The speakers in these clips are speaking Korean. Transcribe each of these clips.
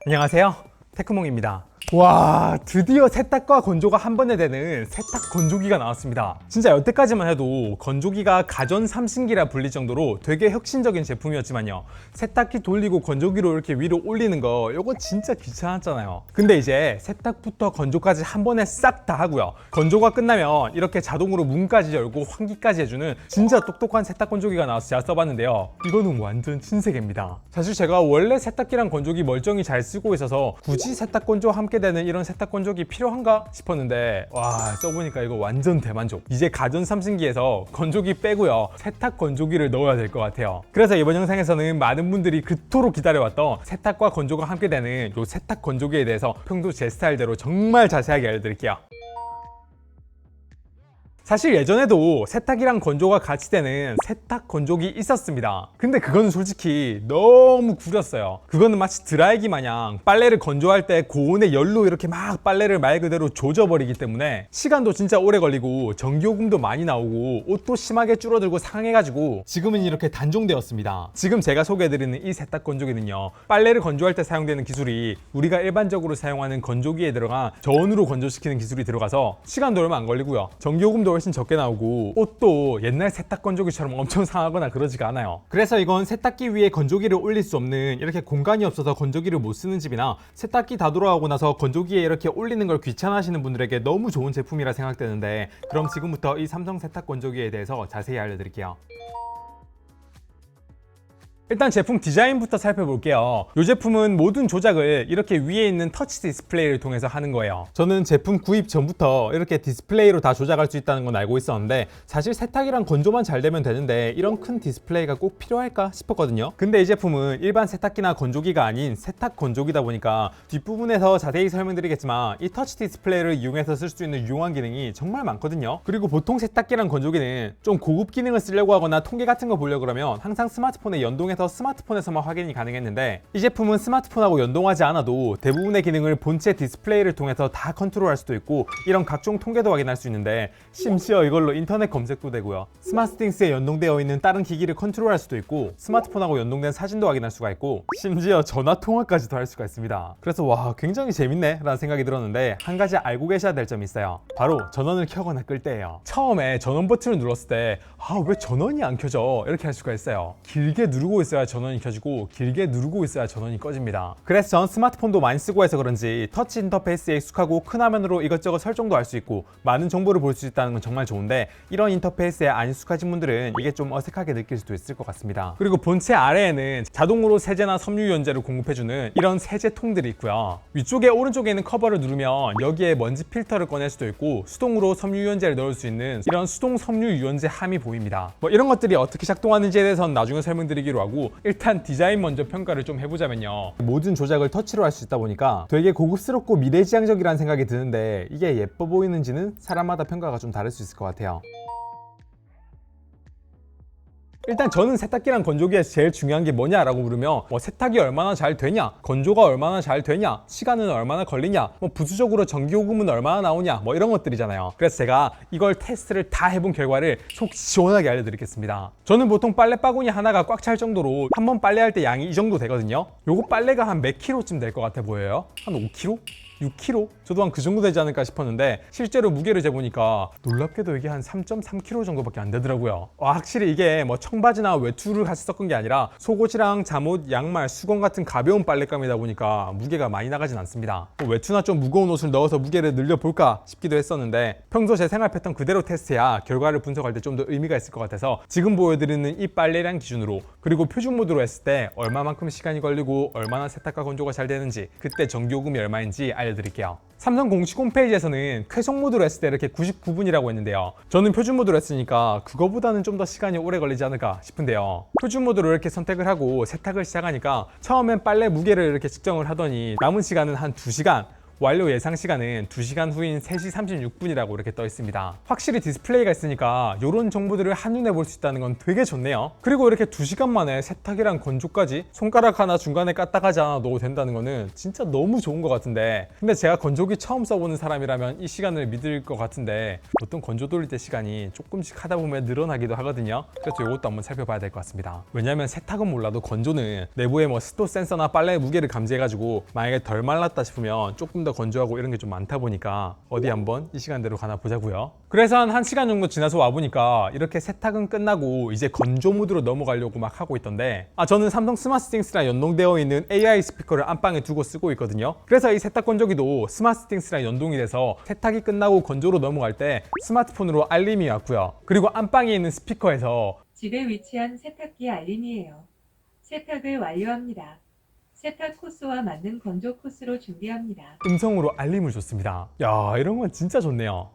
안녕하세요, 테크몽입니다. 와, 드디어 세탁과 건조가 한 번에 되는 세탁 건조기가 나왔습니다. 진짜 여태까지만 해도 건조기가 가전 삼신기라 불릴 정도로 되게 혁신적인 제품이었지만요, 세탁기 돌리고 건조기로 이렇게 위로 올리는 거 이거 진짜 귀찮았잖아요. 근데 이제 세탁부터 건조까지 한 번에 싹 다 하고요, 건조가 끝나면 이렇게 자동으로 문까지 열고 환기까지 해주는 진짜 똑똑한 세탁 건조기가 나와서 제가 써봤는데요, 이거는 완전 신세계입니다. 사실 제가 원래 세탁기랑 건조기 멀쩡히 잘 쓰고 있어서 굳이 세탁 건조와 함께 되는 이런 세탁 건조기 필요한가 싶었는데, 와, 써보니까 이거 완전 대만족. 이제 가전 삼신기에서 건조기 빼고요, 세탁 건조기를 넣어야 될 것 같아요. 그래서 이번 영상에서는 많은 분들이 그토록 기다려왔던 세탁과 건조가 함께 되는 이 세탁 건조기에 대해서 평소 제 스타일대로 정말 자세하게 알려드릴게요. 사실 예전에도 세탁이랑 건조가 같이 되는 세탁 건조기 있었습니다. 근데 그거는 솔직히 너무 구렸어요. 그거는 마치 드라이기 마냥 빨래를 건조할 때 고온의 열로 이렇게 막 빨래를 말 그대로 조져버리기 때문에 시간도 진짜 오래 걸리고 전기요금도 많이 나오고 옷도 심하게 줄어들고 상해가지고 지금은 이렇게 단종되었습니다. 지금 제가 소개해드리는 이 세탁 건조기는요, 빨래를 건조할 때 사용되는 기술이 우리가 일반적으로 사용하는 건조기에 들어간 저온으로 건조시키는 기술이 들어가서 시간도 얼마 안 걸리고요, 전기요금도 훨씬 적게 나오고 옷도 옛날 세탁 건조기처럼 엄청 상하거나 그러지가 않아요. 그래서 이건 세탁기 위에 건조기를 올릴 수 없는, 이렇게 공간이 없어서 건조기를 못 쓰는 집이나 세탁기 다 돌아가고 나서 건조기에 이렇게 올리는 걸 귀찮아하시는 분들에게 너무 좋은 제품이라 생각되는데, 그럼 지금부터 이 삼성 세탁 건조기에 대해서 자세히 알려드릴게요. 일단 제품 디자인부터 살펴볼게요. 이 제품은 모든 조작을 이렇게 위에 있는 터치 디스플레이를 통해서 하는 거예요. 저는 제품 구입 전부터 이렇게 디스플레이로 다 조작할 수 있다는 건 알고 있었는데, 사실 세탁이랑 건조만 잘 되면 되는데 이런 큰 디스플레이가 꼭 필요할까 싶었거든요. 근데 이 제품은 일반 세탁기나 건조기가 아닌 세탁 건조기다 보니까 뒷부분에서 자세히 설명드리겠지만 이 터치 디스플레이를 이용해서 쓸 수 있는 유용한 기능이 정말 많거든요. 그리고 보통 세탁기랑 건조기는 좀 고급 기능을 쓰려고 하거나 통계 같은 거 보려고 그러면 항상 스마트폰에 연동해서 스마트폰에서만 확인이 가능했는데, 이 제품은 스마트폰하고 연동하지 않아도 대부분의 기능을 본체 디스플레이를 통해서 다 컨트롤할 수도 있고, 이런 각종 통계도 확인할 수 있는데, 심지어 이걸로 인터넷 검색도 되고요, 스마트띵스에 연동되어 있는 다른 기기를 컨트롤할 수도 있고, 스마트폰하고 연동된 사진도 확인할 수가 있고, 심지어 전화 통화까지도 할 수가 있습니다. 그래서 와, 굉장히 재밌네 라는 생각이 들었는데, 한 가지 알고 계셔야 될 점이 있어요. 바로 전원을 켜거나 끌 때예요. 처음에 전원 버튼을 눌렀을 때 왜 전원이 안 켜져? 이렇게 할 수가 있어요. 길게 누르고 있어야 전원이 켜지고 길게 누르고 있어야 전원이 꺼집니다. 그래서 전 스마트폰도 많이 쓰고 해서 그런지 터치 인터페이스에 익숙하고 큰 화면으로 이것저것 설정도 할 수 있고 많은 정보를 볼 수 있다는 건 정말 좋은데, 이런 인터페이스에 안 익숙하신 분들은 이게 좀 어색하게 느낄 수도 있을 것 같습니다. 그리고 본체 아래에는 자동으로 세제나 섬유유연제를 공급해주는 이런 세제통들이 있고요, 위쪽에 오른쪽에 있는 커버를 누르면 여기에 먼지 필터를 꺼낼 수도 있고 수동으로 섬유유연제를 넣을 수 있는 이런 수동 섬유유연제 함이 보입니다. 이런 것들이 어떻게 작동하는지에 대해서는 나중에 설명드리기로 하고, 일단 디자인 먼저 평가를 좀 해보자면요, 모든 조작을 터치로 할 수 있다 보니까 되게 고급스럽고 미래지향적이라는 생각이 드는데, 이게 예뻐 보이는지는 사람마다 평가가 좀 다를 수 있을 것 같아요. 일단 저는 세탁기랑 건조기에서 제일 중요한 게 뭐냐라고 물으면, 세탁이 얼마나 잘 되냐, 건조가 얼마나 잘 되냐, 시간은 얼마나 걸리냐, 부수적으로 전기요금은 얼마나 나오냐, 이런 것들이잖아요. 그래서 제가 이걸 테스트를 다 해본 결과를 속 시원하게 알려드리겠습니다. 저는 보통 빨래 바구니 하나가 꽉 찰 정도로 한 번 빨래할 때 양이 이 정도 되거든요. 요거 빨래가 한 몇 킬로쯤 될 것 같아 보여요? 한 5kg? 6kg? 저도 한 그 정도 되지 않을까 싶었는데, 실제로 무게를 재보니까 놀랍게도 이게 한 3.3kg 정도밖에 안 되더라고요. 확실히 이게 청바지나 외투를 같이 섞은 게 아니라 속옷이랑 잠옷, 양말, 수건 같은 가벼운 빨랫감이다 보니까 무게가 많이 나가진 않습니다. 외투나 좀 무거운 옷을 넣어서 무게를 늘려볼까 싶기도 했었는데, 평소 제 생활 패턴 그대로 테스트해야 결과를 분석할 때 좀 더 의미가 있을 것 같아서 지금 보여드리는 이 빨래량 기준으로, 그리고 표준 모드로 했을 때 얼마만큼 시간이 걸리고 얼마나 세탁과 건조가 잘 되는지, 그때 전기요금이 얼마인지 알려드릴게요. 삼성 공식 홈페이지에서는 쾌속 모드로 했을 때 이렇게 99분이라고 했는데요, 저는 표준 모드로 했으니까 그거보다는 좀 더 시간이 오래 걸리지 않을까 싶은데요, 표준 모드로 이렇게 선택을 하고 세탁을 시작하니까 처음엔 빨래 무게를 이렇게 측정을 하더니 남은 시간은 한 2시간, 완료 예상 시간은 2시간 후인 3시 36분이라고 이렇게 떠 있습니다. 확실히 디스플레이가 있으니까 이런 정보들을 한눈에 볼 수 있다는 건 되게 좋네요. 그리고 이렇게 2시간 만에 세탁이랑 건조까지 손가락 하나 중간에 까딱하지 않아도 된다는 거는 진짜 너무 좋은 것 같은데, 근데 제가 건조기 처음 써보는 사람이라면 이 시간을 믿을 것 같은데 보통 건조 돌릴 때 시간이 조금씩 하다 보면 늘어나기도 하거든요. 그래서 이것도 한번 살펴봐야 될 것 같습니다. 왜냐하면 세탁은 몰라도 건조는 내부에 뭐 습도 센서나 빨래의 무게를 감지해가지고 만약에 덜 말랐다 싶으면 조금 더 건조하고 이런 게 좀 많다 보니까 어디 한번 이 시간대로 가나 보자고요. 그래서 한 1시간 정도 지나서 와보니까 이렇게 세탁은 끝나고 이제 건조 모드로 넘어가려고 막 하고 있던데, 저는 삼성 스마트스팅스랑 연동되어 있는 AI 스피커를 안방에 두고 쓰고 있거든요. 그래서 이 세탁 건조기도 스마트스팅스랑 연동이 돼서 세탁이 끝나고 건조로 넘어갈 때 스마트폰으로 알림이 왔고요. 그리고 안방에 있는 스피커에서 집에 위치한 세탁기 알림이에요. 세탁을 완료합니다. 세탁 코스와 맞는 건조 코스로 준비합니다. 음성으로 알림을 줬습니다. 야, 이런 건 진짜 좋네요.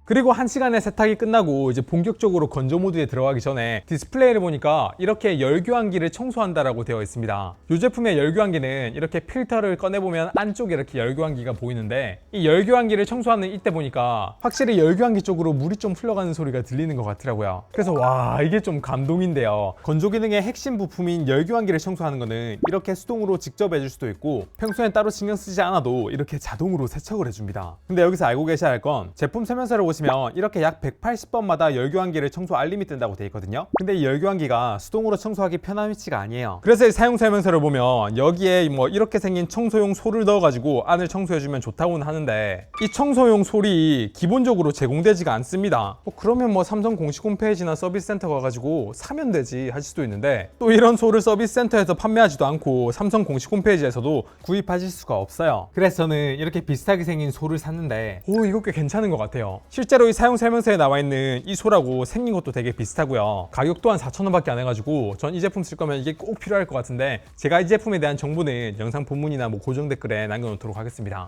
그리고 1시간의 세탁이 끝나고 이제 본격적으로 건조 모드에 들어가기 전에 디스플레이를 보니까 이렇게 열교환기를 청소한다라고 되어 있습니다. 이 제품의 열교환기는 이렇게 필터를 꺼내보면 안쪽에 이렇게 열교환기가 보이는데, 이 열교환기를 청소하는 이때 보니까 확실히 열교환기 쪽으로 물이 좀 흘러가는 소리가 들리는 것 같더라고요. 그래서 와, 이게 좀 감동인데요. 건조 기능의 핵심 부품인 열교환기를 청소하는 거는 이렇게 수동으로 직접 해줄 수도 있고 평소엔 따로 신경 쓰지 않아도 이렇게 자동으로 세척을 해줍니다. 근데 여기서 알고 계셔야 할 건 제품 설명서를 보시면 이렇게 약 180번마다 열교환기를 청소 알림이 뜬다고 되어 있거든요. 근데 이 열교환기가 수동으로 청소하기 편한 위치가 아니에요. 그래서 이 사용 설명서를 보면 여기에 뭐 이렇게 생긴 청소용 솔을 넣어가지고 안을 청소해주면 좋다고는 하는데, 이 청소용 솔이 기본적으로 제공되지가 않습니다. 그러면 뭐 삼성 공식 홈페이지나 서비스 센터 가가지고 사면 되지 하실 수도 있는데, 또 이런 솔을 서비스 센터에서 판매하지도 않고 삼성 공식 홈페이지에서도 구입하실 수가 없어요. 그래서 저는 이렇게 비슷하게 생긴 솔을 샀는데, 이거 꽤 괜찮은 것 같아요. 실제로 이 사용 설명서에 나와 있는 이 솔하고 생긴 것도 되게 비슷하고요. 가격 또한 4,000원밖에 안 해가지고 전 이 제품 쓸 거면 이게 꼭 필요할 것 같은데, 제가 이 제품에 대한 정보는 영상 본문이나 뭐 고정 댓글에 남겨놓도록 하겠습니다.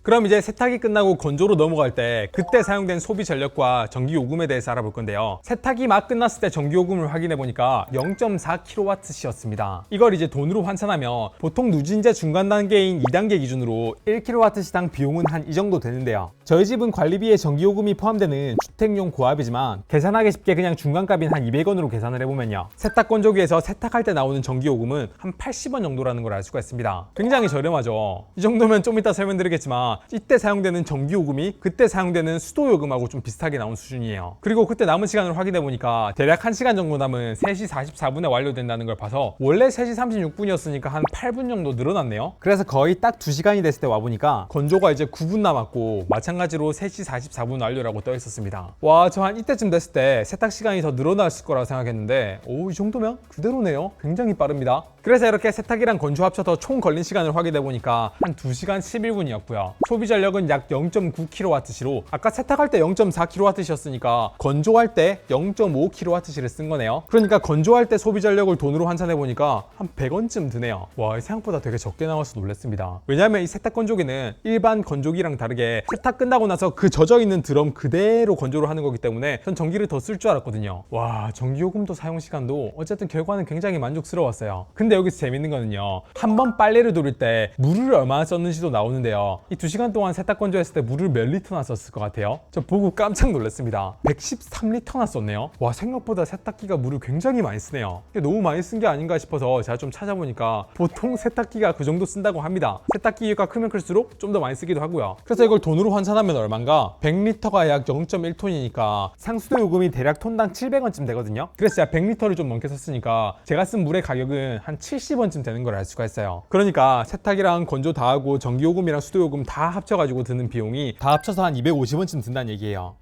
그럼 이제 세탁이 끝나고 건조로 넘어갈 때 그때 사용된 소비 전력과 전기 요금에 대해서 알아볼 건데요. 세탁이 막 끝났을 때 전기 요금을 확인해 보니까 0.4kWh였습니다. 이걸 이제 돈으로 환산하면 보통 누진제 중간 단계인 2단계 기준으로 1kWh당 비용은 한 이 정도 되는데요. 저희 집은 관리비에 전기 요금이 포함되는 주택용 고압이지만 계산하기 쉽게 그냥 중간값인 한 200원으로 계산을 해보면요, 세탁 건조기에서 세탁할 때 나오는 전기 요금은 한 80원 정도라는 걸 알 수가 있습니다. 굉장히 저렴하죠. 이 정도면 좀 이따 설명드리겠지만 이때 사용되는 전기요금이 그때 사용되는 수도요금하고 좀 비슷하게 나온 수준이에요. 그리고 그때 남은 시간을 확인해 보니까 대략 1시간 정도 남은 3시 44분에 완료된다는 걸 봐서 원래 3시 36분이었으니까 한 8분 정도 늘어났네요. 그래서 거의 딱 2시간이 됐을 때 와보니까 건조가 이제 9분 남았고 마찬가지로 3시 44분 완료라고 떠 있었습니다. 와, 저 한 이때쯤 됐을 때 세탁 시간이 더 늘어났을 거라 생각했는데 이 정도면 그대로네요. 굉장히 빠릅니다. 그래서 이렇게 세탁이랑 건조 합쳐서 총 걸린 시간을 확인해 보니까 한 2시간 11분이었고요. 소비 전력은 약 0.9kWh로 아까 세탁할 때 0.4kWh였으니까 건조할 때 0.5kWh를 쓴 거네요. 그러니까 건조할 때 소비 전력을 돈으로 환산해 보니까 한 100원쯤 드네요. 와, 생각보다 되게 적게 나와서 놀랐습니다. 왜냐하면 이 세탁 건조기는 일반 건조기랑 다르게 세탁 끝나고 나서 그 젖어 있는 드럼 그대로 건조를 하는 거기 때문에 전 전기를 더 쓸 줄 알았거든요. 와, 전기요금도 사용 시간도 어쨌든 결과는 굉장히 만족스러웠어요. 근데 여기서 재밌는 거는요, 한 번 빨래를 돌릴 때 물을 얼마나 썼는지도 나오는데요. 이 2시간 동안 세탁 건조했을 때 물을 몇 리터나 썼을 것 같아요? 저 보고 깜짝 놀랐습니다. 113리터나 썼네요. 와, 생각보다 세탁기가 물을 굉장히 많이 쓰네요. 이게 너무 많이 쓴 게 아닌가 싶어서 제가 좀 찾아보니까 보통 세탁기가 그 정도 쓴다고 합니다. 세탁기가 크면 클수록 좀 더 많이 쓰기도 하고요. 그래서 이걸 돈으로 환산하면 얼마인가? 100리터가 약 0.1톤이니까 상수도 요금이 대략 톤당 700원쯤 되거든요. 그래서 제가 100리터를 좀 넘게 썼으니까 제가 쓴 물의 가격은 한 70원쯤 되는 걸 알 수가 있어요. 그러니까 세탁이랑 건조 다 하고 전기요금이랑 수도요금 다 합쳐가지고 드는 비용이 다 합쳐서 한 250원쯤 든다는 얘기예요.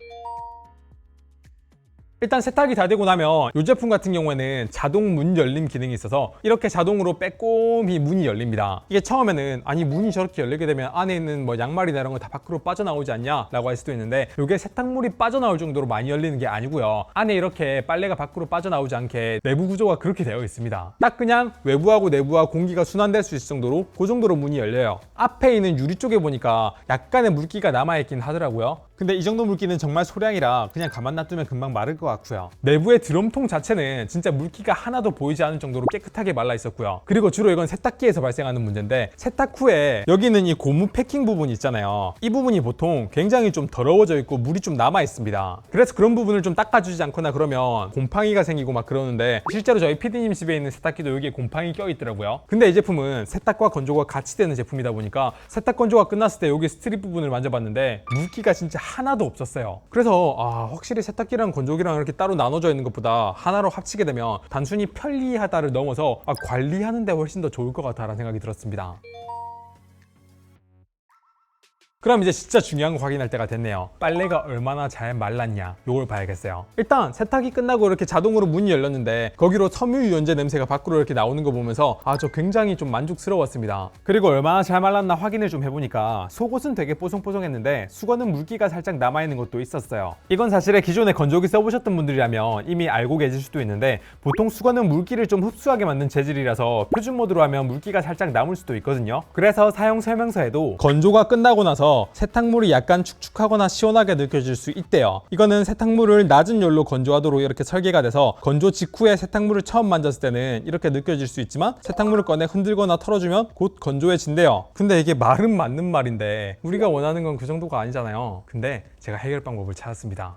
일단 세탁이 다 되고 나면 이 제품 같은 경우에는 자동 문 열림 기능이 있어서 이렇게 자동으로 빼꼼히 문이 열립니다. 이게 처음에는 아니 문이 저렇게 열리게 되면 안에 있는 뭐 양말이나 이런 거 다 밖으로 빠져나오지 않냐 라고 할 수도 있는데, 이게 세탁물이 빠져나올 정도로 많이 열리는 게 아니고요, 안에 이렇게 빨래가 밖으로 빠져나오지 않게 내부 구조가 그렇게 되어 있습니다. 딱 그냥 외부하고 내부와 공기가 순환될 수 있을 정도로 그 정도로 문이 열려요. 앞에 있는 유리 쪽에 보니까 약간의 물기가 남아있긴 하더라고요. 근데 이 정도 물기는 정말 소량이라 그냥 가만 놔두면 금방 마를 것 같고요. 내부의 드럼통 자체는 진짜 물기가 하나도 보이지 않을 정도로 깨끗하게 말라 있었고요. 그리고 주로 이건 세탁기에서 발생하는 문제인데, 세탁 후에 여기는 이 고무 패킹 부분이 있잖아요. 이 부분이 보통 굉장히 좀 더러워져 있고 물이 좀 남아 있습니다. 그래서 그런 부분을 좀 닦아주지 않거나 그러면 곰팡이가 생기고 막 그러는데, 실제로 저희 PD님 집에 있는 세탁기도 여기에 곰팡이 껴 있더라고요. 근데 이 제품은 세탁과 건조가 같이 되는 제품이다 보니까 세탁 건조가 끝났을 때 여기 스트립 부분을 만져봤는데 물기가 진짜 하나도 없었어요. 그래서 확실히 세탁기랑 건조기랑 이렇게 따로 나눠져 있는 것보다 하나로 합치게 되면 단순히 편리하다를 넘어서 관리하는 데 훨씬 더 좋을 것 같다라는 생각이 들었습니다. 그럼 이제 진짜 중요한 거 확인할 때가 됐네요. 빨래가 얼마나 잘 말랐냐, 요걸 봐야겠어요. 일단 세탁이 끝나고 이렇게 자동으로 문이 열렸는데 거기로 섬유유연제 냄새가 밖으로 이렇게 나오는 거 보면서 저 굉장히 좀 만족스러웠습니다. 그리고 얼마나 잘 말랐나 확인을 좀 해보니까 속옷은 되게 뽀송뽀송했는데 수건은 물기가 살짝 남아있는 것도 있었어요. 이건 사실 기존에 건조기 써보셨던 분들이라면 이미 알고 계실 수도 있는데, 보통 수건은 물기를 좀 흡수하게 만든 재질이라서 표준 모드로 하면 물기가 살짝 남을 수도 있거든요. 그래서 사용 설명서에도 건조가 끝나고 나서 세탁물이 약간 축축하거나 시원하게 느껴질 수 있대요. 이거는 세탁물을 낮은 열로 건조하도록 이렇게 설계가 돼서 건조 직후에 세탁물을 처음 만졌을 때는 이렇게 느껴질 수 있지만 세탁물을 꺼내 흔들거나 털어주면 곧 건조해진대요. 근데 이게 말은 맞는 말인데 우리가 원하는 건 그 정도가 아니잖아요. 근데 제가 해결 방법을 찾았습니다.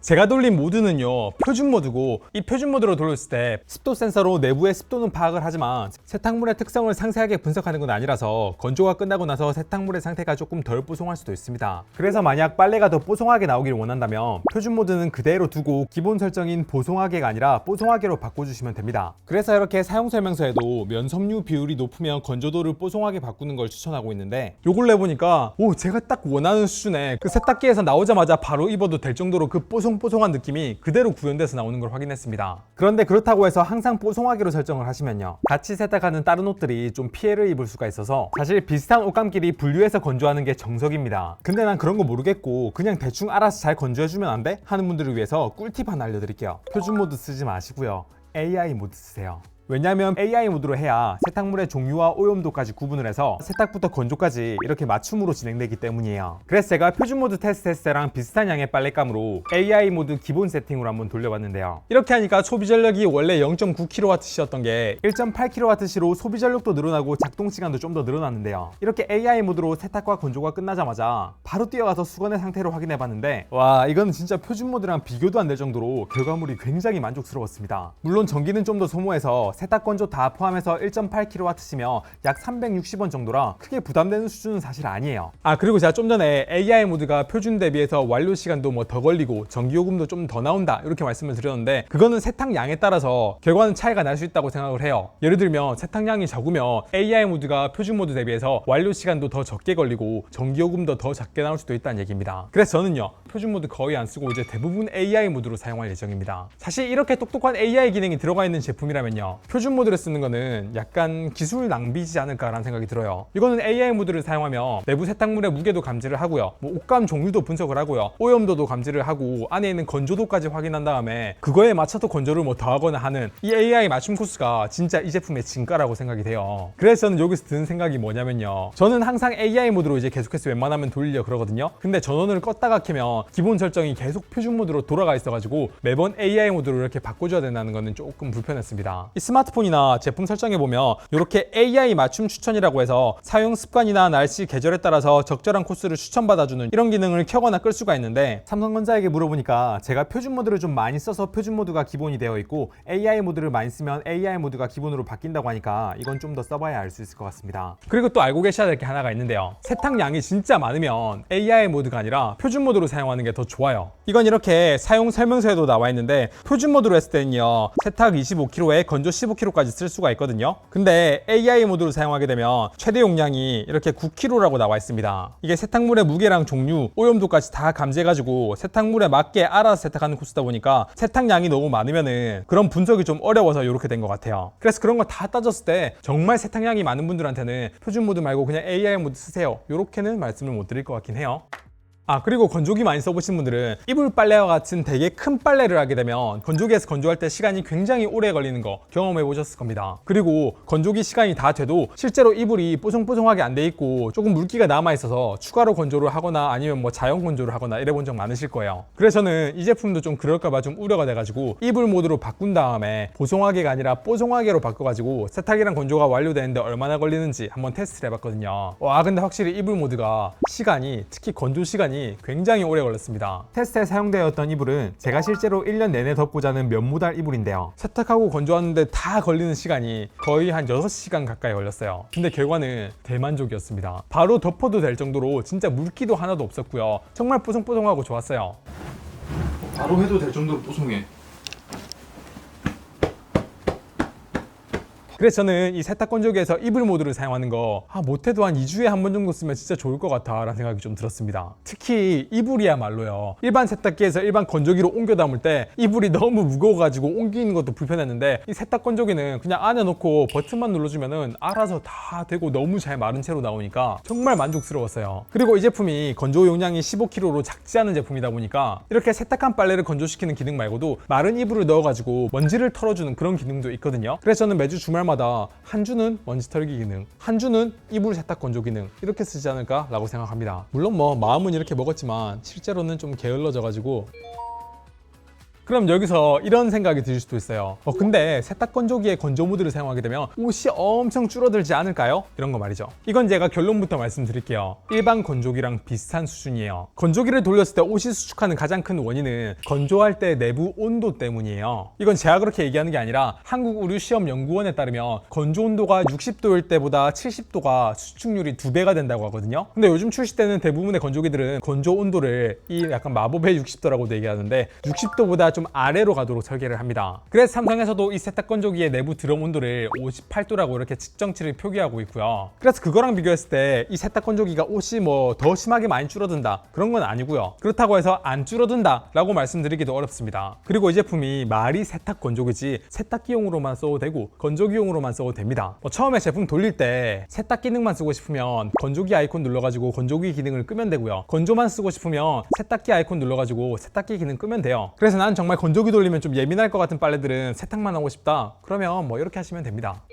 제가 돌린 모드는요, 표준 모드고, 이 표준 모드로 돌렸을 때 습도 센서로 내부의 습도는 파악을 하지만 세탁물의 특성을 상세하게 분석하는 건 아니라서 건조가 끝나고 나서 세탁물의 상태가 조금 덜 뽀송할 수도 있습니다. 그래서 만약 빨래가 더 뽀송하게 나오길 원한다면 표준 모드는 그대로 두고 기본 설정인 보송하게가 아니라 뽀송하게로 바꿔주시면 됩니다. 그래서 이렇게 사용 설명서에도 면섬유 비율이 높으면 건조도를 뽀송하게 바꾸는 걸 추천하고 있는데, 요걸 내보니까 제가 딱 원하는 수준의 그 세탁기에서 나오자마자 바로 입어도 될 정도로 그 뽀송뽀송한 느낌이 그대로 구현돼서 나오는 걸 확인했습니다. 그런데 그렇다고 해서 항상 뽀송하기로 설정을 하시면요, 같이 세탁하는 다른 옷들이 좀 피해를 입을 수가 있어서 사실 비슷한 옷감끼리 분류해서 건조하는 게 정석입니다. 근데 난 그런 거 모르겠고 그냥 대충 알아서 잘 건조해주면 안 돼? 하는 분들을 위해서 꿀팁 하나 알려드릴게요. 표준 모드 쓰지 마시고요, AI 모드 쓰세요. 왜냐하면 AI 모드로 해야 세탁물의 종류와 오염도까지 구분을 해서 세탁부터 건조까지 이렇게 맞춤으로 진행되기 때문이에요. 그래서 제가 표준 모드 테스트했을 때랑 비슷한 양의 빨랫감으로 AI 모드 기본 세팅으로 한번 돌려봤는데요. 이렇게 하니까 소비 전력이 원래 0.9kWh였던 게 1.8kWh로 소비 전력도 늘어나고 작동 시간도 좀 더 늘어났는데요. 이렇게 AI 모드로 세탁과 건조가 끝나자마자 바로 뛰어가서 수건의 상태를 확인해봤는데, 와, 이건 진짜 표준 모드랑 비교도 안 될 정도로 결과물이 굉장히 만족스러웠습니다. 물론 전기는 좀 더 소모해서 세탁 건조 다 포함해서 1.8kWh시며 약 360원 정도라 크게 부담되는 수준은 사실 아니에요. 그리고 제가 좀 전에 AI 모드가 표준 대비해서 완료 시간도 뭐 더 걸리고 전기요금도 좀 더 나온다 이렇게 말씀을 드렸는데, 그거는 세탁량에 따라서 결과는 차이가 날 수 있다고 생각을 해요. 예를 들면 세탁량이 적으면 AI 모드가 표준 모드 대비해서 완료 시간도 더 적게 걸리고 전기요금도 더 작게 나올 수도 있다는 얘기입니다. 그래서 저는요, 표준 모드 거의 안 쓰고 이제 대부분 AI 모드로 사용할 예정입니다. 사실 이렇게 똑똑한 AI 기능이 들어가 있는 제품이라면요, 표준 모드를 쓰는 거는 약간 기술 낭비지 않을까라는 생각이 들어요. 이거는 AI 모드를 사용하면 내부 세탁물의 무게도 감지를 하고요, 옷감 종류도 분석을 하고요, 오염도도 감지를 하고 안에 있는 건조도까지 확인한 다음에 그거에 맞춰서 건조를 뭐 더하거나 하는 이 AI 맞춤 코스가 진짜 이 제품의 진가라고 생각이 돼요. 그래서 저는 여기서 드는 생각이 뭐냐면요, 저는 항상 AI 모드로 이제 계속해서 웬만하면 돌리려 그러거든요. 근데 전원을 껐다가 켜면 기본 설정이 계속 표준 모드로 돌아가 있어가지고 매번 AI 모드로 이렇게 바꿔줘야 된다는 거는 조금 불편했습니다. 이 스마트폰이나 제품 설정에 보면 이렇게 AI 맞춤 추천이라고 해서 사용 습관이나 날씨, 계절에 따라서 적절한 코스를 추천받아주는 이런 기능을 켜거나 끌 수가 있는데, 삼성전자에게 물어보니까 제가 표준 모드를 좀 많이 써서 표준 모드가 기본이 되어 있고 AI 모드를 많이 쓰면 AI 모드가 기본으로 바뀐다고 하니까 이건 좀 더 써봐야 알 수 있을 것 같습니다. 그리고 또 알고 계셔야 될 게 하나가 있는데요, 세탁량이 진짜 많으면 AI 모드가 아니라 표준 모드로 사용하는 게 더 좋아요. 이건 이렇게 사용 설명서에도 나와 있는데, 표준 모드로 했을 때는요, 세탁 25kg에 건조 15kg까지 쓸 수가 있거든요. 근데 AI 모드로 사용하게 되면 최대 용량이 이렇게 9kg라고 나와 있습니다. 이게 세탁물의 무게랑 종류, 오염도까지 다 감지해가지고 세탁물에 맞게 알아서 세탁하는 코스다 보니까 세탁량이 너무 많으면은 그런 분석이 좀 어려워서 이렇게 된 것 같아요. 그래서 그런 거 다 따졌을 때 정말 세탁량이 많은 분들한테는 표준 모드 말고 그냥 AI 모드 쓰세요, 이렇게는 말씀을 못 드릴 것 같긴 해요. 아, 그리고 건조기 많이 써보신 분들은 이불 빨래와 같은 되게 큰 빨래를 하게 되면 건조기에서 건조할 때 시간이 굉장히 오래 걸리는 거 경험해 보셨을 겁니다. 그리고 건조기 시간이 다 돼도 실제로 이불이 뽀송뽀송하게 안 돼 있고 조금 물기가 남아 있어서 추가로 건조를 하거나 아니면 뭐 자연 건조를 하거나 이래 본 적 많으실 거예요. 그래서 저는 이 제품도 좀 그럴까봐 좀 우려가 돼가지고 이불 모드로 바꾼 다음에 보송하게가 아니라 뽀송하게로 바꿔가지고 세탁이랑 건조가 완료되는데 얼마나 걸리는지 한번 테스트를 해봤거든요. 와, 근데 확실히 이불 모드가 시간이, 특히 건조 시간이 굉장히 오래 걸렸습니다. 테스트에 사용되었던 이불은 제가 실제로 1년 내내 덮고 자는 면모달 이불인데요. 세탁하고 건조하는데 다 걸리는 시간이 거의 한 6시간 가까이 걸렸어요. 근데 결과는 대만족이었습니다. 바로 덮어도 될 정도로 진짜 물기도 하나도 없었고요. 정말 뽀송뽀송하고 좋았어요. 바로 해도 될 정도로 뽀송해. 그래서 저는 이 세탁 건조기에서 이불 모드를 사용하는 거 못해도 한 2주에 한 번 정도 쓰면 진짜 좋을 것 같아 라는 생각이 좀 들었습니다. 특히 이불이야말로요, 일반 세탁기에서 일반 건조기로 옮겨 담을 때 이불이 너무 무거워가지고 옮기는 것도 불편했는데 이 세탁 건조기는 그냥 안에 놓고 버튼만 눌러주면은 알아서 다 되고 너무 잘 마른 채로 나오니까 정말 만족스러웠어요. 그리고 이 제품이 건조 용량이 15kg로 작지 않은 제품이다 보니까 이렇게 세탁한 빨래를 건조시키는 기능 말고도 마른 이불을 넣어가지고 먼지를 털어주는 그런 기능도 있거든요. 그래서 저는 매주 주말마다 한 주는 먼지 털기 기능, 한 주는 이불 세탁 건조 기능 이렇게 쓰지 않을까 라고 생각합니다. 물론 뭐 마음은 이렇게 먹었지만 실제로는 좀 게을러져 가지고. 그럼 여기서 이런 생각이 드실 수도 있어요. 근데 세탁 건조기의 건조 모드를 사용하게 되면 옷이 엄청 줄어들지 않을까요? 이런 거 말이죠. 이건 제가 결론부터 말씀드릴게요. 일반 건조기랑 비슷한 수준이에요. 건조기를 돌렸을 때 옷이 수축하는 가장 큰 원인은 건조할 때 내부 온도 때문이에요. 이건 제가 그렇게 얘기하는 게 아니라 한국의류시험연구원에 따르면 건조 온도가 60도일 때보다 70도가 수축률이 2배가 된다고 하거든요. 근데 요즘 출시되는 대부분의 건조기들은 건조 온도를 이 약간 마법의 60도라고도 얘기하는데 60도보다 좀 아래로 가도록 설계를 합니다. 그래서 삼성에서도 이 세탁 건조기의 내부 드럼 온도를 58도라고 이렇게 측정치를 표기하고 있고요. 그래서 그거랑 비교했을 때 이 세탁 건조기가 옷이 뭐 더 심하게 많이 줄어든다 그런 건 아니고요. 그렇다고 해서 안 줄어든다 라고 말씀드리기도 어렵습니다. 그리고 이 제품이 말이 세탁 건조기지 세탁기용으로만 써도 되고 건조기용으로만 써도 됩니다. 처음에 제품 돌릴 때 세탁 기능만 쓰고 싶으면 건조기 아이콘 눌러가지고 건조기 기능을 끄면 되고요. 건조만 쓰고 싶으면 세탁기 아이콘 눌러가지고 세탁기 기능 끄면 돼요. 그래서 난 정말 건조기 돌리면 좀 예민할 것 같은 빨래들은 세탁만 하고 싶다 그러면 뭐 이렇게 하시면 됩니다.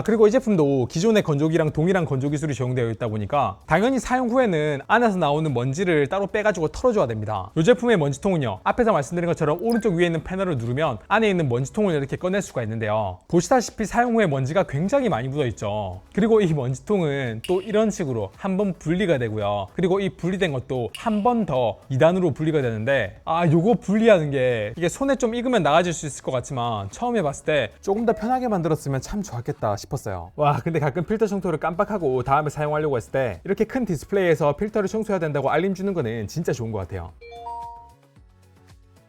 그리고 이 제품도 기존의 건조기랑 동일한 건조 기술이 적용되어 있다 보니까 당연히 사용 후에는 안에서 나오는 먼지를 따로 빼가지고 털어줘야 됩니다. 이 제품의 먼지통은요, 앞에서 말씀드린 것처럼 오른쪽 위에 있는 패널을 누르면 안에 있는 먼지통을 이렇게 꺼낼 수가 있는데요. 보시다시피 사용 후에 먼지가 굉장히 많이 묻어있죠. 그리고 이 먼지통은 또 이런 식으로 한번 분리가 되고요. 그리고 이 분리된 것도 한 번 더 2단으로 분리가 되는데 요거 분리하는 게 이게 손에 좀 익으면 나아질 수 있을 것 같지만 처음에 봤을 때 조금 더 편하게 만들었으면 참 좋았겠다 싶었어요. 와, 근데 가끔 필터 청소를 깜빡하고 다음에 사용하려고 했을 때 이렇게 큰 디스플레이에서 필터를 청소해야 된다고 알림 주는 거는 진짜 좋은 것 같아요.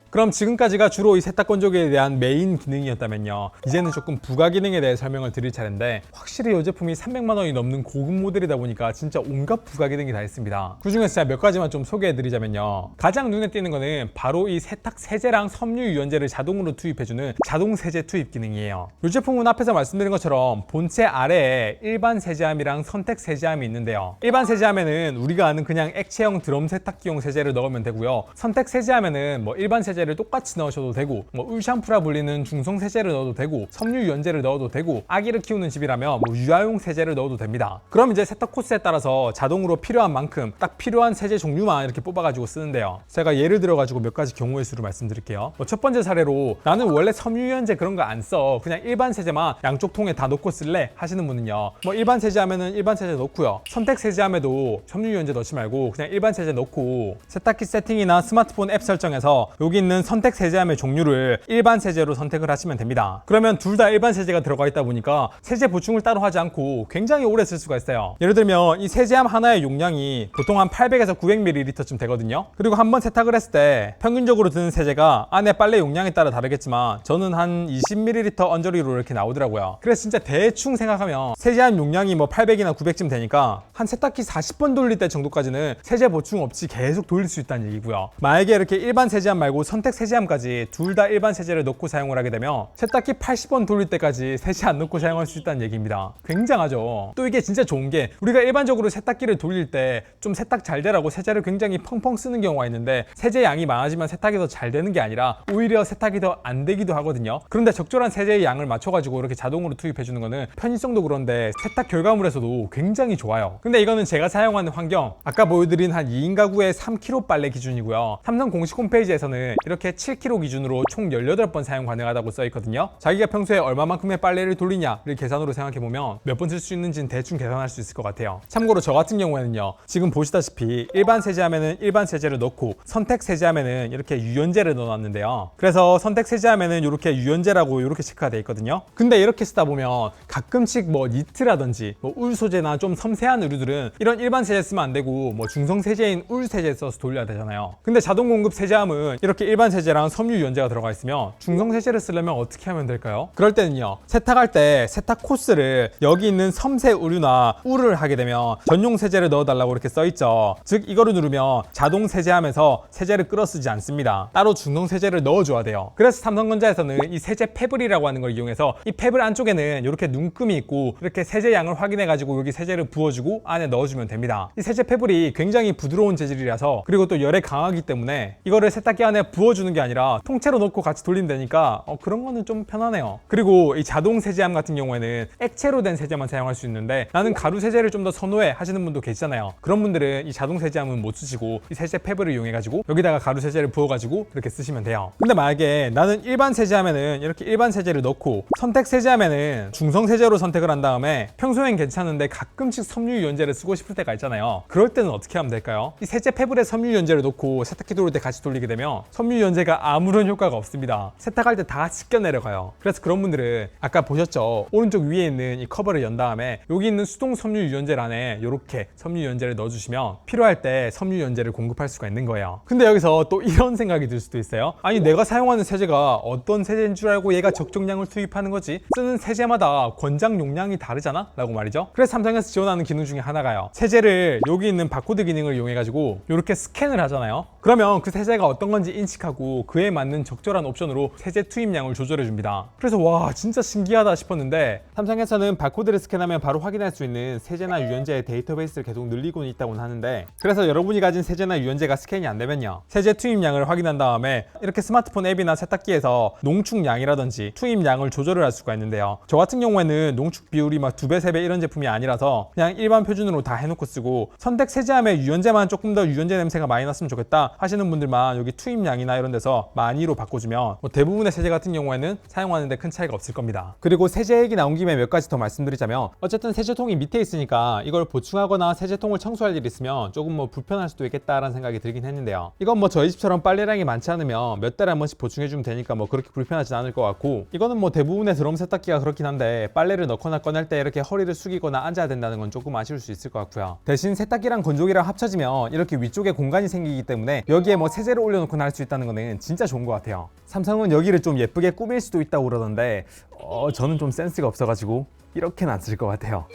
그럼 지금까지가 주로 이 세탁 건조기에 대한 메인 기능이었다면요, 이제는 조금 부가 기능에 대해 설명을 드릴 차례인데 확실히 이 제품이 300만 원이 넘는 고급 모델이다 보니까 진짜 온갖 부가 기능이 다 있습니다. 그중에서 제가 몇 가지만 좀 소개해 드리자면요, 가장 눈에 띄는 거는 바로 이 세탁 세제랑 섬유 유연제를 자동으로 투입해주는 자동 세제 투입 기능이에요. 이 제품은 앞에서 말씀드린 것처럼 본체 아래에 일반 세제함이랑 선택 세제함이 있는데요, 일반 세제함에는 우리가 아는 그냥 액체형 드럼 세탁기용 세제를 넣으면 되고요, 선택 세제함에는 뭐 일반 세제를 똑같이 넣으셔도 되고 뭐 울샴푸라 불리는 중성 세제를 넣어도 되고 섬유 유연제를 넣어도 되고 아기를 키우는 집이라면 뭐 유아용 세제를 넣어도 됩니다. 그럼 이제 세탁 코스에 따라서 자동으로 필요한 만큼 딱 필요한 세제 종류만 이렇게 뽑아가지고 쓰는데요, 제가 예를 들어가지고 몇 가지 경우의 수를 말씀드릴게요. 첫 번째 사례로 나는 원래 섬유 유연제 그런 거 안 써, 그냥 일반 세제만 양쪽 통에 다 넣고 쓸래 하시는 분은요, 뭐 일반 세제 하면은 일반 세제 넣고요, 선택 세제 함에도 섬유 유연제 넣지 말고 그냥 일반 세제 넣고 세탁기 세팅이나 스마트폰 앱 설정에서 여기 있는 선택 세제함의 종류를 일반 세제로 선택을 하시면 됩니다. 그러면 둘 다 일반 세제가 들어가 있다 보니까 세제 보충을 따로 하지 않고 굉장히 오래 쓸 수가 있어요. 예를 들면 이 세제함 하나의 용량이 보통 한 800에서 900ml쯤 되거든요. 그리고 한번 세탁을 했을 때 평균적으로 드는 세제가 안에 빨래 용량에 따라 다르겠지만 저는 한 20ml 언저리로 이렇게 나오더라고요. 그래서 진짜 대충 생각하면 세제함 용량이 뭐 800이나 900쯤 되니까 한 세탁기 40번 돌릴 때 정도까지는 세제 보충 없이 계속 돌릴 수 있다는 얘기고요. 만약에 이렇게 일반 세제함 말고 선택 세제함까지 둘 다 일반 세제를 넣고 사용을 하게 되면 세탁기 80번 돌릴 때까지 세제 안 넣고 사용할 수 있다는 얘기입니다. 굉장하죠. 또 이게 진짜 좋은 게 우리가 일반적으로 세탁기를 돌릴 때 좀 세탁 잘 되라고 세제를 굉장히 펑펑 쓰는 경우가 있는데 세제 양이 많아지면 세탁이 더 잘 되는 게 아니라 오히려 세탁이 더 안 되기도 하거든요. 그런데 적절한 세제의 양을 맞춰가지고 이렇게 자동으로 투입해 주는 거는 편의성도 그런데 세탁 결과물에서도 굉장히 좋아요. 근데 이거는 제가 사용하는 환경 아까 보여드린 한 2인 가구의 3kg 빨래 기준이고요. 삼성 공식 홈페이지에서는 이렇게 7kg 기준으로 총 18번 사용 가능하다고 써있거든요. 자기가 평소에 얼마만큼의 빨래를 돌리냐를 계산으로 생각해보면 몇 번 쓸 수 있는지는 대충 계산할 수 있을 것 같아요. 참고로 저 같은 경우에는요, 지금 보시다시피 일반 세제함에는 일반 세제를 넣고 선택 세제함에는 이렇게 유연제를 넣어놨는데요. 그래서 선택 세제함에는 이렇게 유연제라고 이렇게 체크가 돼 있거든요. 근데 이렇게 쓰다 보면 가끔씩 뭐 니트라든지 뭐 울 소재나 좀 섬세한 의류들은 이런 일반 세제 쓰면 안 되고 뭐 중성 세제인 울 세제 써서 돌려야 되잖아요. 근데 자동 공급 세제함은 이렇게 일반 세제랑 섬유 유연제가 들어가 있으면 중성 세제를 쓰려면 어떻게 하면 될까요? 그럴 때는요, 세탁할 때 세탁 코스를 여기 있는 섬세 의류나 울을 하게 되면 전용 세제를 넣어달라고 이렇게 써있죠. 즉 이거를 누르면 자동 세제함에서 세제를 끌어 쓰지 않습니다. 따로 중성 세제를 넣어줘야 돼요. 그래서 삼성전자에서는 이 세제 패블이라고 하는 걸 이용해서 이 패블 안쪽에는 이렇게 눈금이 있고 이렇게 세제 양을 확인해 가지고 여기 세제를 부어주고 안에 넣어주면 됩니다. 이 세제 패블이 굉장히 부드러운 재질이라서 그리고 또 열에 강하기 때문에 이거를 세탁기 안에 부어주는 게 아니라 통째로 넣고 같이 돌리면 되니까 그런 거는 좀 편하네요. 그리고 이 자동 세제함 같은 경우에는 액체로 된 세제만 사용할 수 있는데 나는 가루 세제를 좀 더 선호해 하시는 분도 계시잖아요. 그런 분들은 이 자동 세제함은 못 쓰시고 이 세제 패블을 이용해 가지고 여기다가 가루 세제를 부어 가지고 그렇게 쓰시면 돼요. 근데 만약에 나는 일반 세제함에는 이렇게 일반 세제를 넣고 선택 세제함에는 중성 세제로 선택을 한 다음에 평소엔 괜찮은데 가끔씩 섬유 유연제를 쓰고 싶을 때가 있잖아요. 그럴 때는 어떻게 하면 될까요? 이 세제 패블에 섬유 유연제를 넣고 세탁기 돌릴 때 같이 돌리게 되면 섬유 유연제가 아무런 효과가 없습니다. 세탁할 때 다 씻겨 내려가요. 그래서 그런 분들은 아까 보셨죠? 오른쪽 위에 있는 이 커버를 연 다음에 여기 있는 수동 섬유 유연제 안에 이렇게 섬유 유연제를 넣어주시면 필요할 때 섬유 유연제를 공급할 수가 있는 거예요. 근데 여기서 또 이런 생각이 들 수도 있어요. 아니 내가 사용하는 세제가 어떤 세제인 줄 알고 얘가 적정량을 투입하는 거지? 쓰는 세제마다 권장 용량이 다르잖아? 라고 말이죠. 그래서 삼성에서 지원하는 기능 중에 하나가요. 세제를 여기 있는 바코드 기능을 이용해 가지고 이렇게 스캔을 하잖아요. 그러면 그 세제가 어떤 건지 인식하고 그에 맞는 적절한 옵션으로 세제 투입량을 조절해 줍니다. 그래서 와 진짜 신기하다 싶었는데 삼성에서는 바코드를 스캔하면 바로 확인할 수 있는 세제나 유연제의 데이터베이스를 계속 늘리고는 있다고는 하는데, 그래서 여러분이 가진 세제나 유연제가 스캔이 안 되면요, 세제 투입량을 확인한 다음에 이렇게 스마트폰 앱이나 세탁기에서 농축량이라든지 투입량을 조절을 할 수가 있는데요. 저 같은 경우에는 농축 비율이 막 2배, 3배 이런 제품이 아니라서 그냥 일반 표준으로 다 해놓고 쓰고, 선택 세제함에 유연제만 조금 더 유연제 냄새가 많이 났으면 좋겠다 하시는 분들만 여기 투입량이나 이런 데서 많이로 바꿔주면 뭐 대부분의 세제 같은 경우에는 사용하는데 큰 차이가 없을 겁니다. 그리고 세제 얘기 나온 김에 몇 가지 더 말씀드리자면, 어쨌든 세제통이 밑에 있으니까 이걸 보충하거나 세제통을 청소할 일이 있으면 조금 뭐 불편할 수도 있겠다라는 생각이 들긴 했는데요. 이건 뭐 저희 집처럼 빨래량이 많지 않으면 몇 달에 한 번씩 보충해주면 되니까 뭐 그렇게 불편하진 않을 것 같고, 이거는 뭐 대부분의 드럼 세탁기가 그렇긴 한데 빨래를 넣거나 꺼낼 때 이렇게 허리를 숙이거나 앉아야 된다는 건 조금 아쉬울 수 있을 것 같고요. 대신 세탁기랑 건조기랑 합쳐지면 이렇게 위쪽에 공간이 생기기 때문에 여기에 뭐 세제를 올려놓거나 할 수 있다는 거는 진짜 좋은 것 같아요. 삼성은 여기를 좀 예쁘게 꾸밀 수도 있다고 그러던데 저는 좀 센스가 없어가지고 이렇게는 안 쓸 것 같아요.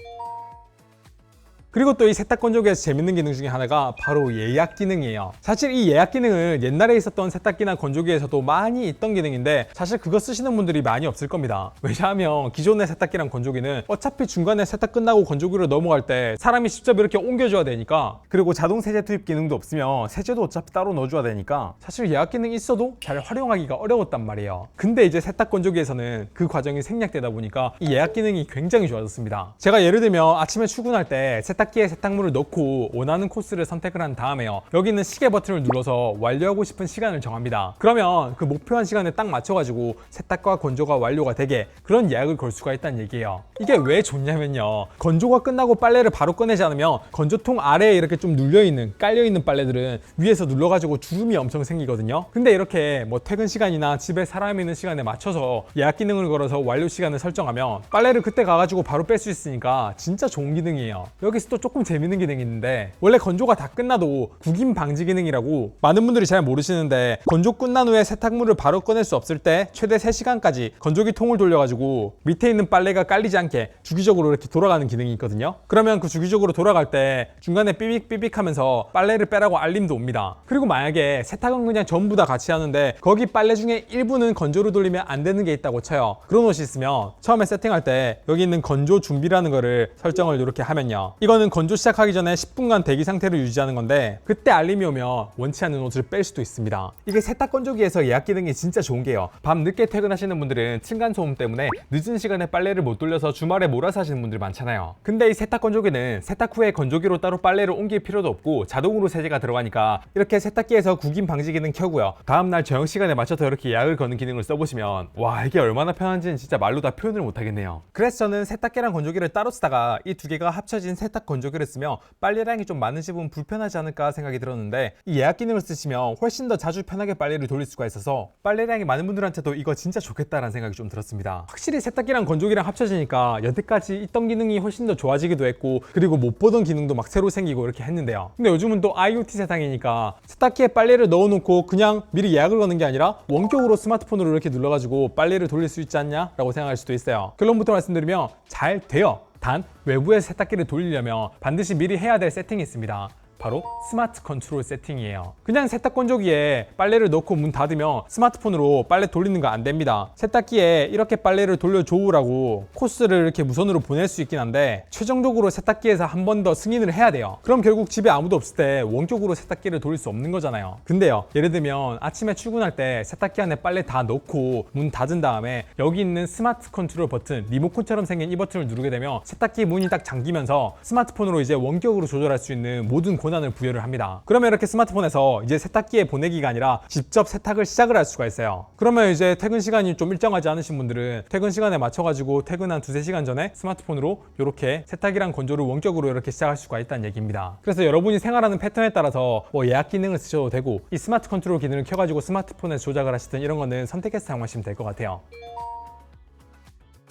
그리고 또 이 세탁 건조기에서 재밌는 기능 중에 하나가 바로 예약 기능이에요. 사실 이 예약 기능은 옛날에 있었던 세탁기나 건조기에서도 많이 있던 기능인데 사실 그거 쓰시는 분들이 많이 없을 겁니다. 왜냐하면 기존의 세탁기랑 건조기는 어차피 중간에 세탁 끝나고 건조기로 넘어갈 때 사람이 직접 이렇게 옮겨줘야 되니까, 그리고 자동 세제 투입 기능도 없으면 세제도 어차피 따로 넣어줘야 되니까 사실 예약 기능이 있어도 잘 활용하기가 어려웠단 말이에요. 근데 이제 세탁 건조기에서는 그 과정이 생략되다 보니까 이 예약 기능이 굉장히 좋아졌습니다. 제가 예를 들면 아침에 출근할 때 세탁기에 세탁물을 넣고 원하는 코스를 선택을 한 다음에요, 여기 있는 시계 버튼을 눌러서 완료하고 싶은 시간을 정합니다. 그러면 그 목표한 시간에 딱 맞춰가지고 세탁과 건조가 완료가 되게 그런 예약을 걸 수가 있다는 얘기예요. 이게 왜 좋냐면요, 건조가 끝나고 빨래를 바로 꺼내지 않으면 건조통 아래에 이렇게 좀 눌려있는 깔려있는 빨래들은 위에서 눌러가지고 주름이 엄청 생기거든요. 근데 이렇게 뭐 퇴근 시간이나 집에 사람이 있는 시간에 맞춰서 예약 기능을 걸어서 완료 시간을 설정하면 빨래를 그때 가가지고 바로 뺄 수 있으니까 진짜 좋은 기능이에요. 여기서 이것도 조금 재밌는 기능이 있는데, 원래 건조가 다 끝나도 구김 방지 기능이라고 많은 분들이 잘 모르시는데, 건조 끝난 후에 세탁물을 바로 꺼낼 수 없을 때 최대 3시간까지 건조기 통을 돌려가지고 밑에 있는 빨래가 깔리지 않게 주기적으로 이렇게 돌아가는 기능이 있거든요. 그러면 그 주기적으로 돌아갈 때 중간에 삐빅삐빅 하면서 빨래를 빼라고 알림도 옵니다. 그리고 만약에 세탁은 그냥 전부 다 같이 하는데 거기 빨래 중에 일부는 건조로 돌리면 안 되는 게 있다고 쳐요. 그런 옷이 있으면 처음에 세팅할 때 여기 있는 건조 준비라는 거를 설정을 이렇게 하면요, 이거는 건조 시작하기 전에 10분간 대기 상태를 유지하는 건데, 그때 알림이 오면 원치 않는 옷을 뺄 수도 있습니다. 이게 세탁 건조기에서 예약 기능이 진짜 좋은 게요, 밤 늦게 퇴근하시는 분들은 층간소음 때문에 늦은 시간에 빨래를 못 돌려서 주말에 몰아서 하시는 분들이 많잖아요. 근데 이 세탁 건조기는 세탁 후에 건조기로 따로 빨래를 옮길 필요도 없고 자동으로 세제가 들어가니까 이렇게 세탁기에서 구김 방지 기능 켜고요, 다음날 저녁 시간에 맞춰서 이렇게 예약을 거는 기능을 써보시면 와, 이게 얼마나 편한지는 진짜 말로 다 표현을 못 하겠네요. 그래서 저는 세탁기랑 건조기를 따로 쓰다가 이 두 개가 합쳐진 세탁 건조기를 쓰며 빨래량이 좀 많은 집은 불편하지 않을까 생각이 들었는데, 이 예약 기능을 쓰시면 훨씬 더 자주 편하게 빨래를 돌릴 수가 있어서 빨래량이 많은 분들한테도 이거 진짜 좋겠다라는 생각이 좀 들었습니다. 확실히 세탁기랑 건조기랑 합쳐지니까 여태까지 있던 기능이 훨씬 더 좋아지기도 했고, 그리고 못 보던 기능도 막 새로 생기고 이렇게 했는데요. 근데 요즘은 또 IoT 세상이니까 세탁기에 빨래를 넣어놓고 그냥 미리 예약을 거는 게 아니라 원격으로 스마트폰으로 이렇게 눌러가지고 빨래를 돌릴 수 있지 않냐 라고 생각할 수도 있어요. 결론부터 말씀드리면 잘 돼요. 단 외부에 세탁기를 돌리려면 반드시 미리 해야 될 세팅이 있습니다. 바로 스마트 컨트롤 세팅이에요. 그냥 세탁 건조기에 빨래를 넣고 문 닫으면 스마트폰으로 빨래 돌리는 거 안 됩니다. 세탁기에 이렇게 빨래를 돌려줘라고 코스를 이렇게 무선으로 보낼 수 있긴 한데, 최종적으로 세탁기에서 한 번 더 승인을 해야 돼요. 그럼 결국 집에 아무도 없을 때 원격으로 세탁기를 돌릴 수 없는 거잖아요. 근데요, 예를 들면 아침에 출근할 때 세탁기 안에 빨래 다 넣고 문 닫은 다음에 여기 있는 스마트 컨트롤 버튼, 리모컨처럼 생긴 이 버튼을 누르게 되면 세탁기 문이 딱 잠기면서 스마트폰으로 이제 원격으로 조절할 수 있는 모든 권한을 부여를 합니다. 그러면 이렇게 스마트폰에서 이제 세탁기에 보내기가 아니라 직접 세탁을 시작을 할 수가 있어요. 그러면 이제 퇴근 시간이 좀 일정하지 않으신 분들은 퇴근 시간에 맞춰가지고 퇴근 한 2-3시간 전에 스마트폰으로 이렇게 세탁이랑 건조를 원격으로 이렇게 시작할 수가 있다는 얘기입니다. 그래서 여러분이 생활하는 패턴에 따라서 뭐 예약 기능을 쓰셔도 되고, 이 스마트 컨트롤 기능을 켜가지고 스마트폰에서 조작을 하시든 이런 거는 선택해서 사용하시면 될 것 같아요.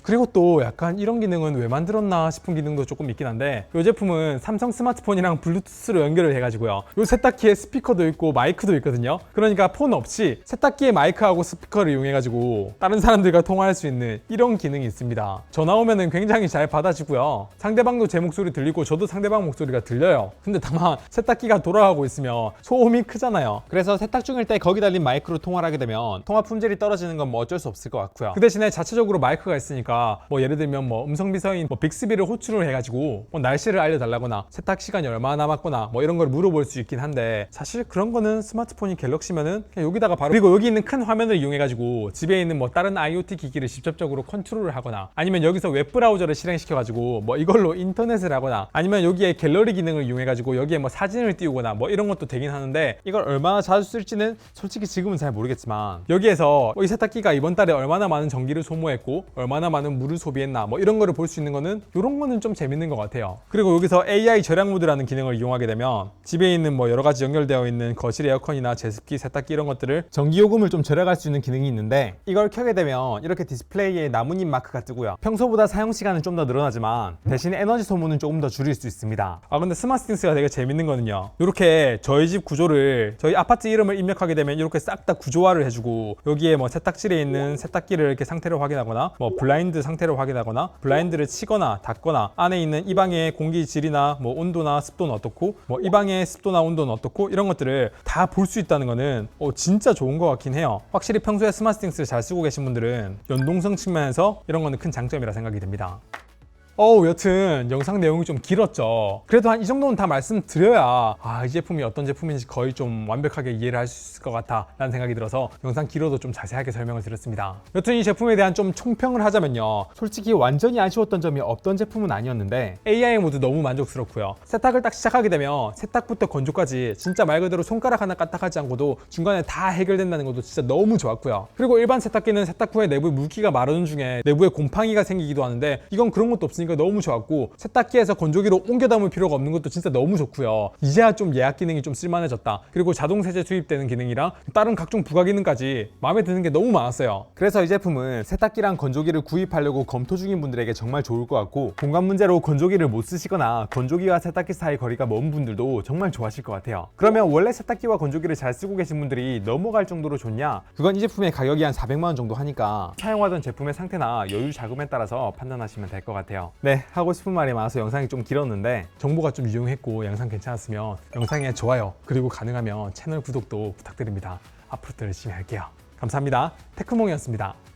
그리고 또 약간 이런 기능은 왜 만들었나 싶은 기능도 조금 있긴 한데, 이 제품은 삼성 스마트폰이랑 블루투스로 연결을 해가지고요, 이 세탁기에 스피커도 있고 마이크도 있거든요. 그러니까 폰 없이 세탁기에 마이크하고 스피커를 이용해가지고 다른 사람들과 통화할 수 있는 이런 기능이 있습니다. 전화 오면은 굉장히 잘 받아지고요, 상대방도 제 목소리 들리고 저도 상대방 목소리가 들려요. 근데 다만 세탁기가 돌아가고 있으면 소음이 크잖아요. 그래서 세탁 중일 때 거기 달린 마이크로 통화를 하게 되면 통화 품질이 떨어지는 건 뭐 어쩔 수 없을 것 같고요. 그 대신에 자체적으로 마이크가 있으니까 뭐 예를 들면 뭐 음성 비서인 뭐 빅스비를 호출을 해가지고 뭐 날씨를 알려달라거나 세탁 시간이 얼마나 남았거나 뭐 이런 걸 물어볼 수 있긴 한데, 사실 그런 거는 스마트폰이 갤럭시면은 그냥 여기다가 바로, 그리고 여기 있는 큰 화면을 이용해가지고 집에 있는 뭐 다른 IoT 기기를 직접적으로 컨트롤을 하거나, 아니면 여기서 웹브라우저를 실행시켜가지고 뭐 이걸로 인터넷을 하거나, 아니면 여기에 갤러리 기능을 이용해가지고 여기에 뭐 사진을 띄우거나 뭐 이런 것도 되긴 하는데, 이걸 얼마나 자주 쓸지는 솔직히 지금은 잘 모르겠지만, 여기에서 이 세탁기가 이번 달에 얼마나 많은 전기를 소모했고 얼마나 많은 물을 소비했나 뭐 이런 거를 볼 수 있는 거는, 이런 거는 좀 재밌는 것 같아요. 그리고 여기서 AI 절약 모드라는 기능을 이용하게 되면 집에 있는 뭐 여러 가지 연결되어 있는 거실 에어컨이나 제습기, 세탁기 이런 것들을 전기요금을 좀 절약할 수 있는 기능이 있는데, 이걸 켜게 되면 이렇게 디스플레이에 나뭇잎 마크가 뜨고요, 평소보다 사용 시간은 좀 더 늘어나지만 대신 에너지 소모는 조금 더 줄일 수 있습니다. 근데 스마트띵스가 되게 재밌는 거는요, 이렇게 저희 집 구조를, 저희 아파트 이름을 입력하게 되면 이렇게 싹 다 구조화를 해주고, 여기에 뭐 세탁실에 있는 세탁기를 이렇게 상태를 확인하거나, 뭐 블라인드 상태를 확인하거나, 블라인드를 치거나 닫거나, 안에 있는 이 방의 공기질이나 뭐 온도나 습도는 어떻고, 뭐 이 방의 습도나 온도는 어떻고, 이런 것들을 다 볼 수 있다는 거는 진짜 좋은 것 같긴 해요. 확실히 평소에 스마트띵스를 잘 쓰고 계신 분들은 연동성 측면에서 이런 거는 큰 장점이라 생각이 듭니다. 여튼 영상 내용이 좀 길었죠. 그래도 한 이 정도는 다 말씀드려야 이 제품이 어떤 제품인지 거의 좀 완벽하게 이해를 할 수 있을 것 같다 라는 생각이 들어서 영상 길어도 좀 자세하게 설명을 드렸습니다. 여튼 이 제품에 대한 좀 총평을 하자면요, 솔직히 완전히 아쉬웠던 점이 없던 제품은 아니었는데, AI 모드 너무 만족스럽고요, 세탁을 딱 시작하게 되면 세탁부터 건조까지 진짜 말 그대로 손가락 하나 까딱하지 않고도 중간에 다 해결된다는 것도 진짜 너무 좋았고요. 그리고 일반 세탁기는 세탁 후에 내부에 물기가 마르는 중에 내부에 곰팡이가 생기기도 하는데, 이건 그런 것도 없으니까 거 너무 좋았고, 세탁기에서 건조기로 옮겨 담을 필요가 없는 것도 진짜 너무 좋고요. 이제야 좀 예약 기능이 좀 쓸만해졌다. 그리고 자동 세제 투입되는 기능이랑 다른 각종 부가 기능까지 마음에 드는 게 너무 많았어요. 그래서 이 제품은 세탁기랑 건조기를 구입하려고 검토 중인 분들에게 정말 좋을 것 같고, 공간 문제로 건조기를 못 쓰시거나 건조기와 세탁기 사이 거리가 먼 분들도 정말 좋아하실 것 같아요. 그러면 원래 세탁기와 건조기를 잘 쓰고 계신 분들이 넘어갈 정도로 좋냐? 그건 이 제품의 가격이 한 400만 원 정도 하니까 사용하던 제품의 상태나 여유 자금에 따라서 판단하시면 될 것 같아요. 네, 하고 싶은 말이 많아서 영상이 좀 길었는데 정보가 좀 유용했고 영상 괜찮았으면 영상에 좋아요, 그리고 가능하면 채널 구독도 부탁드립니다. 앞으로도 열심히 할게요. 감사합니다. 테크몽이었습니다.